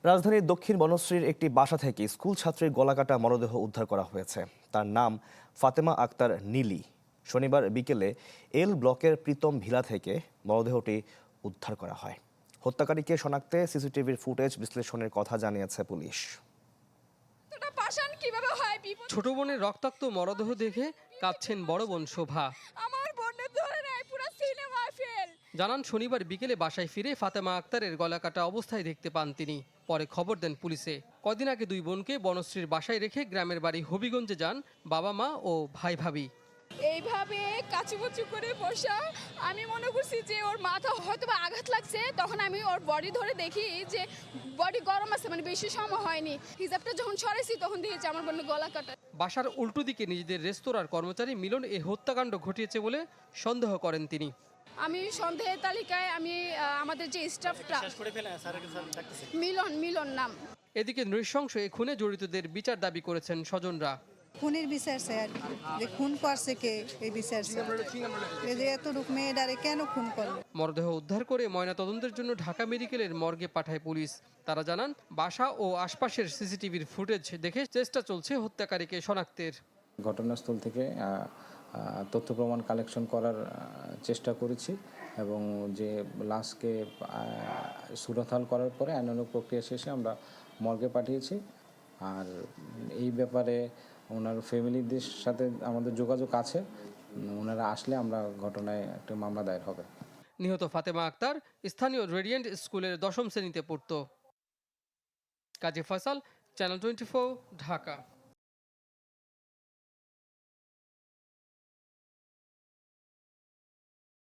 রাজধানীর দক্ষিণ বনশ্রীর একটি বাসা থেকে স্কুল ছাত্রীর গলাকাটা মরদেহ উদ্ধার করা হয়েছে। তার নাম ফাতেমা আক্তার নীলি। শনিবার বিকেলে এল ব্লকের প্রীতম ভিলা থেকে মরদেহটি উদ্ধার করা হয়। হত্যাকারীকে শনাক্তে সিসিটিভির ফুটেজ বিশ্লেষণের কথা জানিয়েছে পুলিশ। ছোট বোনের রক্তাক্ত মরদেহ দেখে কাঁদছেন বড় বোন শোভা। জানান শনিবার বিকেলে বাসায় ফিরে ফাতেমা আক্তারের গলাকাটা অবস্থায় দেখতে পান তিনি। পরে খবর দেন পুলিশে। কদিন আগে দুই বোনকে বনশ্রীর বাসায় রেখে গ্রামের বাড়ি হবিগঞ্জে যান বাবা মা ও ভাই ভাবি। এইভাবে কাচুকুচু করে বসা, আমি মনে করছি যে ওর মাথা হয়তো বা আঘাত লাগছে। তখন আমি ওর বডি ধরে দেখি যে বডি গরম আছে, মানে বেশি সময় হয়নি। হিজাবটা যখন সরাইছি তখন দেখেছি আমার বোনের গলা কাটা। বাসার উল্টো দিকে নিজেদের রেস্তোরাঁর কর্মচারী মিলন এই হত্যাকাণ্ড ঘটিয়েছে বলে সন্দেহ করেন তিনি। আমি সন্দেহের তালিকায় আমাদের যে স্টাফটা মিলন নাম। এদিকে নৃশংস এই খুনে জড়িতদের বিচার দাবি করেছেন স্বজনরা। খুনের বিচার চাই আর কি, যে খুন করছে কে এই বিচার চাই। এই যে এতটুকু মেয়েটারে কেন খুন করলো। মরদেহ উদ্ধার করে ময়নাতদন্তের জন্য ঢাকা মেডিকেলের মর্গে পাঠায় পুলিশ। তারা জানান বাসা ও আশপাশের সিসিটিভির ফুটেজ দেখে চেষ্টা চলছে হত্যাকারীকে শনাক্তের। ঘটনাস্থল থেকে তথ্য প্রমাণ কালেকশন করার চেষ্টা করেছি এবং যে লাশকে সুরতহাল করার পরে আইনানুগ প্রক্রিয়া শেষে আমরা মর্গে পাঠিয়েছি। আর এই ব্যাপারে ওনার ফ্যামিলিদের সাথে আমাদের যোগাযোগ আছে, ওনারা আসলে আমরা ঘটনায় একটা মামলা দায়ের হবে। নিহত ফাতেমা আক্তার স্থানীয় রেডিয়েন্ট স্কুলের 10ম শ্রেণীতে পড়ত। কাজী ফয়সাল, চ্যানেল 24, ঢাকা।